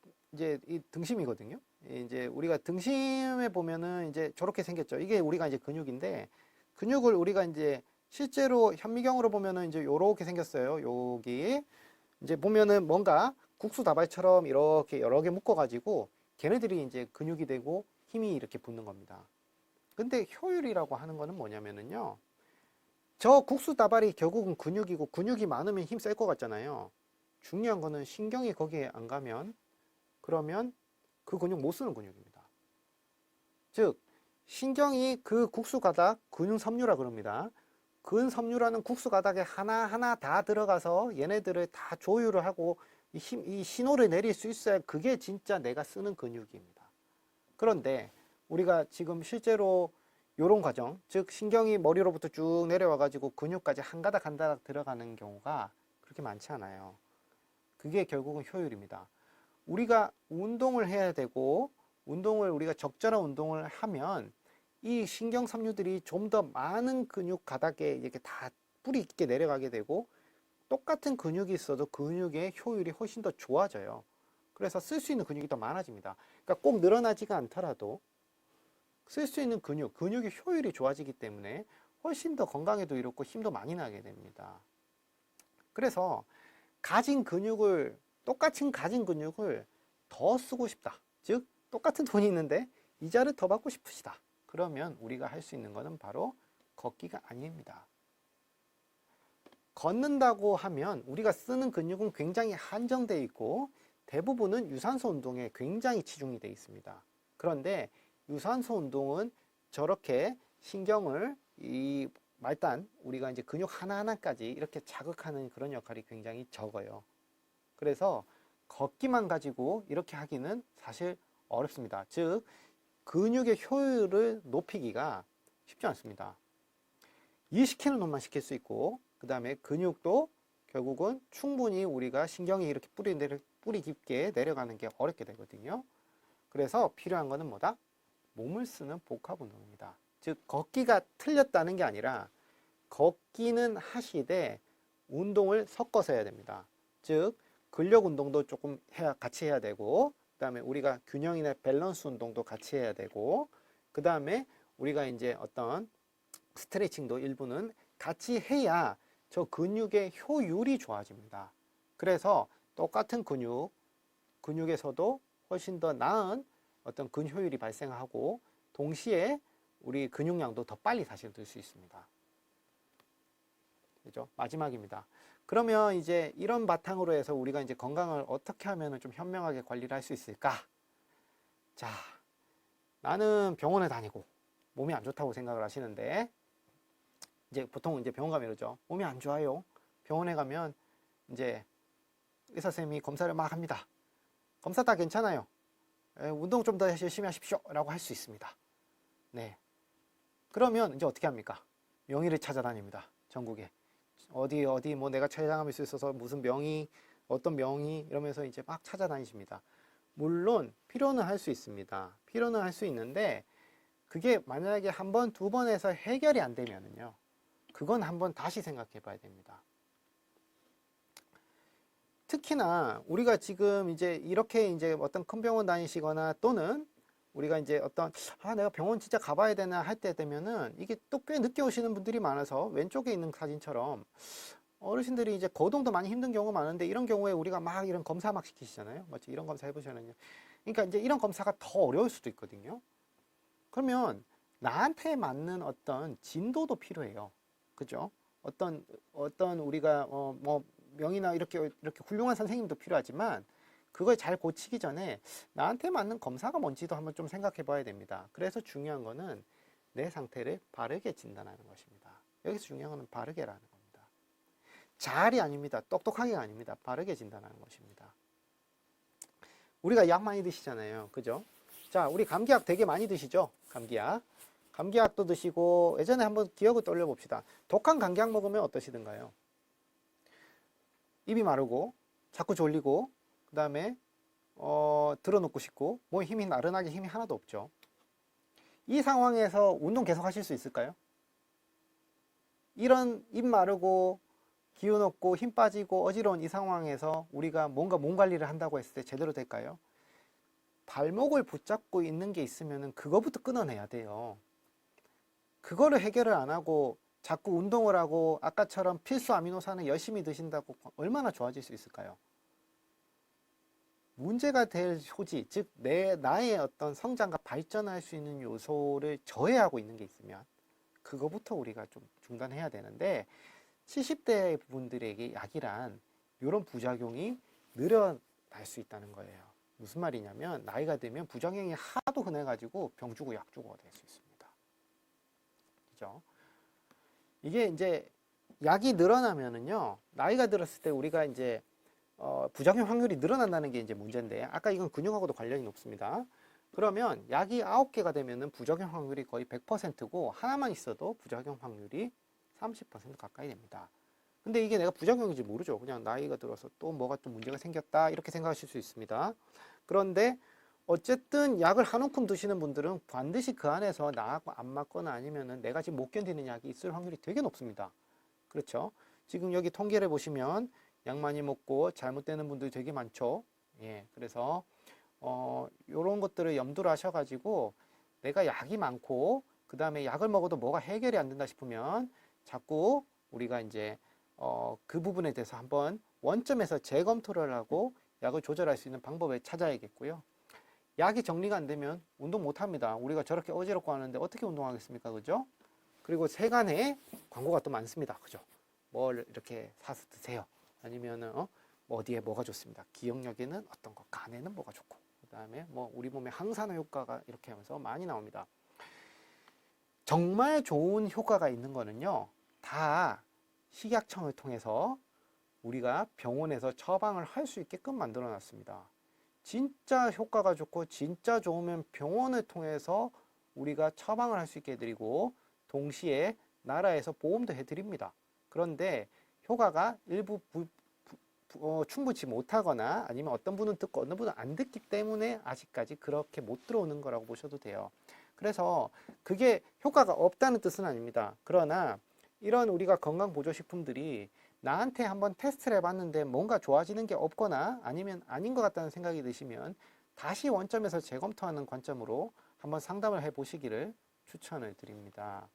등심이거든요. 이제 우리가 등심에 보면은 이제 저렇게 생겼죠. 이게 우리가 이제 근육인데, 근육을 우리가 이제 실제로 현미경으로 보면은 이제 요렇게 생겼어요. 여기 이제 보면은 뭔가 국수 다발처럼 이렇게 여러 개 묶어가지고 걔네들이 이제 근육이 되고 힘이 이렇게 붙는 겁니다. 근데 효율이라고 하는 거는 뭐냐면은요, 저 국수 다발이 결국은 근육이고 근육이 많으면 힘 셀 것 같잖아요. 중요한 거는 신경이 거기에 안 가면, 그러면 그 근육 못 쓰는 근육입니다. 즉, 신경이 그 국수 가닥 근섬유라 그럽니다. 근섬유라는 국수 가닥에 하나하나 다 들어가서 얘네들을 다 조율을 하고 이 신호를 내릴 수 있어야 그게 진짜 내가 쓰는 근육입니다. 그런데 우리가 지금 실제로 이런 과정, 즉 신경이 머리로부터 쭉 내려와 가지고 근육까지 한 가닥 한 가닥 들어가는 경우가 그렇게 많지 않아요. 그게 결국은 효율입니다. 우리가 운동을 해야 되고, 운동을 우리가 적절한 운동을 하면 이 신경 섬유들이 좀 더 많은 근육 가닥에 이렇게 다 뿌리 있게 내려가게 되고, 똑같은 근육이 있어도 근육의 효율이 훨씬 더 좋아져요. 그래서 쓸 수 있는 근육이 더 많아집니다. 그러니까 꼭 늘어나지가 않더라도 쓸 수 있는 근육의 효율이 좋아지기 때문에 훨씬 더 건강에도 이롭고 힘도 많이 나게 됩니다. 그래서 똑같이 가진 근육을 더 쓰고 싶다. 즉, 똑같은 돈이 있는데 이자를 더 받고 싶으시다. 그러면 우리가 할 수 있는 것은 바로 걷기가 아닙니다. 걷는다고 하면 우리가 쓰는 근육은 굉장히 한정되어 있고 대부분은 유산소 운동에 굉장히 치중이 되어 있습니다. 그런데 유산소 운동은 저렇게 신경을 이 말단, 우리가 이제 근육 하나하나까지 이렇게 자극하는 그런 역할이 굉장히 적어요. 그래서 걷기만 가지고 이렇게 하기는 사실 어렵습니다. 즉, 근육의 효율을 높이기가 쉽지 않습니다. 일시키는 놈만 시킬 수 있고, 그 다음에 근육도 결국은 충분히 우리가 신경이 이렇게 뿌리 깊게 내려가는 게 어렵게 되거든요. 그래서 필요한 거는 뭐다? 몸을 쓰는 복합 운동입니다. 즉, 걷기가 틀렸다는 게 아니라 걷기는 하시되 운동을 섞어서 해야 됩니다. 즉, 근력 운동도 조금 같이 해야 되고, 그 다음에 우리가 균형이나 밸런스 운동도 같이 해야 되고, 그 다음에 우리가 이제 어떤 스트레칭도 일부는 같이 해야 저 근육의 효율이 좋아집니다. 그래서 똑같은 근육에서도 훨씬 더 나은 어떤 근효율이 발생하고 동시에 우리 근육량도 더 빨리 사실 들 수 있습니다. 그죠? 마지막입니다. 그러면 이제 이런 바탕으로 해서 우리가 이제 건강을 어떻게 하면 좀 현명하게 관리를 할 수 있을까? 자, 나는 병원에 다니고 몸이 안 좋다고 생각을 하시는데, 이제 보통 이제 병원 가면 이러죠. 몸이 안 좋아요. 병원에 가면 이제 의사 선생님이 검사를 막 합니다. 검사 다 괜찮아요. 운동 좀 더 열심히 하십시오. 라고 할 수 있습니다. 네. 그러면 이제 어떻게 합니까? 명의를 찾아다닙니다. 전국에. 어디 뭐 내가 촬영할 수 있어서 무슨 명의, 어떤 명의 이러면서 이제 막 찾아다니십니다. 물론 필요는 할 수 있습니다. 필요는 할 수 있는데 그게 만약에 한 번, 두 번에서 해결이 안 되면은요. 그건 한번 다시 생각해 봐야 됩니다. 특히나 우리가 지금 이제 이렇게 이제 어떤 큰 병원 다니시거나 또는 우리가 이제 어떤 내가 병원 진짜 가봐야 되나 할 때 되면은 이게 또 꽤 늦게 오시는 분들이 많아서 왼쪽에 있는 사진처럼 어르신들이 이제 거동도 많이 힘든 경우가 많은데 이런 경우에 우리가 막 이런 검사 막 시키시잖아요. 맞죠? 이런 검사 해보시면요. 그러니까 이제 이런 검사가 더 어려울 수도 있거든요. 그러면 나한테 맞는 어떤 진도도 필요해요. 그죠? 어떤 우리가 뭐 명의나 이렇게 훌륭한 선생님도 필요하지만 그걸 잘 고치기 전에 나한테 맞는 검사가 뭔지도 한번 좀 생각해 봐야 됩니다. 그래서 중요한 거는 내 상태를 바르게 진단하는 것입니다. 여기서 중요한 거는 바르게라는 겁니다. 잘이 아닙니다. 똑똑하게가 아닙니다. 바르게 진단하는 것입니다. 우리가 약 많이 드시잖아요. 그죠? 자, 우리 감기약 되게 많이 드시죠? 감기약. 감기약도 드시고 예전에 한번 기억을 떠올려 봅시다. 독한 감기약 먹으면 어떠시던가요? 입이 마르고 자꾸 졸리고 그 다음에 들어눕고 싶고 몸에 힘이 나른하게 힘이 하나도 없죠. 이 상황에서 운동 계속 하실 수 있을까요? 이런 입 마르고 기운 없고 힘 빠지고 어지러운 이 상황에서 우리가 뭔가 몸 관리를 한다고 했을 때 제대로 될까요? 발목을 붙잡고 있는 게 있으면 그거부터 끊어내야 돼요. 그거를 해결을 안 하고 자꾸 운동을 하고 아까처럼 필수 아미노산을 열심히 드신다고 얼마나 좋아질 수 있을까요? 문제가 될 효지, 즉 나의 어떤 성장과 발전할 수 있는 요소를 저해하고 있는 게 있으면 그거부터 우리가 좀 중단해야 되는데 70대 분들에게 약이란 이런 부작용이 늘어날 수 있다는 거예요. 무슨 말이냐면 나이가 들면 부작용이 하도 흔해가지고 병 주고 약 주고가 될 수 있습니다. 그죠? 이게 이제 약이 늘어나면은요, 나이가 들었을 때 우리가 이제 부작용 확률이 늘어난다는 게 이제 문제인데, 아까 이건 근육하고도 관련이 높습니다. 그러면 약이 9개가 되면은 부작용 확률이 거의 100%고, 하나만 있어도 부작용 확률이 30% 가까이 됩니다. 근데 이게 내가 부작용인지 모르죠. 그냥 나이가 들어서 또 뭐가 좀 문제가 생겼다, 이렇게 생각하실 수 있습니다. 그런데 어쨌든 약을 한 움큼 드시는 분들은 반드시 그 안에서 나하고 안 맞거나 아니면은 내가 지금 못 견디는 약이 있을 확률이 되게 높습니다. 그렇죠? 지금 여기 통계를 보시면 약 많이 먹고 잘못되는 분들이 되게 많죠. 예, 그래서 요런 것들을 염두를 하셔가지고 내가 약이 많고 그 다음에 약을 먹어도 뭐가 해결이 안 된다 싶으면 자꾸 우리가 이제 그 부분에 대해서 한번 원점에서 재검토를 하고 약을 조절할 수 있는 방법을 찾아야겠고요. 약이 정리가 안 되면 운동 못 합니다. 우리가 저렇게 어지럽고 하는데 어떻게 운동하겠습니까? 그죠? 그리고 세간에 광고가 또 많습니다. 그죠? 뭘 이렇게 사서 드세요. 아니면은 뭐 어디에 뭐가 좋습니다. 기억력에는 어떤 거, 간에는 뭐가 좋고, 그 다음에 뭐 우리 몸에 항산화 효과가 이렇게 하면서 많이 나옵니다. 정말 좋은 효과가 있는 거는요, 다 식약청을 통해서 우리가 병원에서 처방을 할 수 있게끔 만들어 놨습니다. 진짜 효과가 좋고 진짜 좋으면 병원을 통해서 우리가 처방을 할 수 있게 해드리고 동시에 나라에서 보험도 해드립니다. 그런데 효과가 일부 충분치 못하거나 아니면 어떤 분은 듣고 어떤 분은 안 듣기 때문에 아직까지 그렇게 못 들어오는 거라고 보셔도 돼요. 그래서 그게 효과가 없다는 뜻은 아닙니다. 그러나 이런 우리가 건강보조식품들이 나한테 한번 테스트를 해봤는데 뭔가 좋아지는 게 없거나 아니면 아닌 것 같다는 생각이 드시면 다시 원점에서 재검토하는 관점으로 한번 상담을 해보시기를 추천을 드립니다.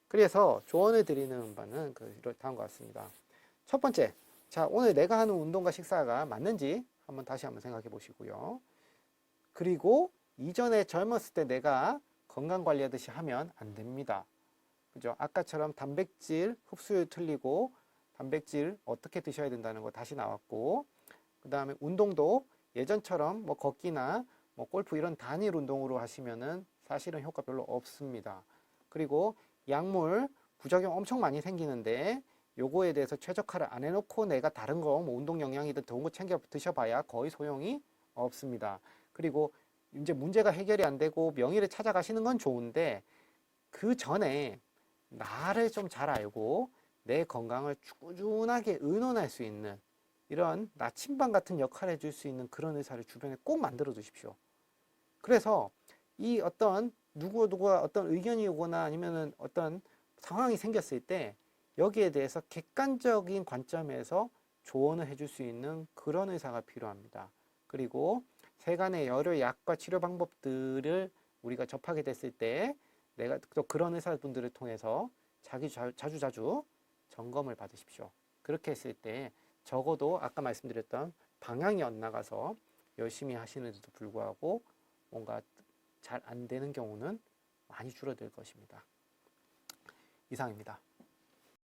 그래서 조언을 드리는 바는 다음과 같습니다. 첫 번째, 자, 오늘 내가 하는 운동과 식사가 맞는지 다시 한번 생각해 보시고요. 그리고 이전에 젊었을 때 내가 건강 관리하듯이 하면 안 됩니다. 그죠? 아까처럼 단백질 흡수율 틀리고 단백질 어떻게 드셔야 된다는 거 다시 나왔고, 그 다음에 운동도 예전처럼 뭐 걷기나 뭐 골프 이런 단일 운동으로 하시면은 사실은 효과 별로 없습니다. 그리고 약물 부작용 엄청 많이 생기는데 요거에 대해서 최적화를 안 해놓고 내가 다른 거 뭐 운동 영양이든 좋은 거 챙겨 드셔봐야 거의 소용이 없습니다. 그리고 이제 문제가 해결이 안 되고 명의를 찾아가시는 건 좋은데 그 전에 나를 좀 잘 알고 내 건강을 꾸준하게 의논할 수 있는 이런 나침반 같은 역할을 해줄 수 있는 그런 의사를 주변에 꼭 만들어 두십시오. 그래서 이 어떤 누구가 어떤 의견이 오거나 아니면은 어떤 상황이 생겼을 때 여기에 대해서 객관적인 관점에서 조언을 해줄 수 있는 그런 의사가 필요합니다. 그리고 세간의 여러 약과 치료 방법들을 우리가 접하게 됐을 때 내가 또 그런 의사분들을 통해서 자주 점검을 받으십시오. 그렇게 했을 때 적어도 아까 말씀드렸던 방향이 엇나가서 열심히 하시는데도 불구하고 뭔가 잘 안 되는 경우는 많이 줄어들 것입니다. 이상입니다.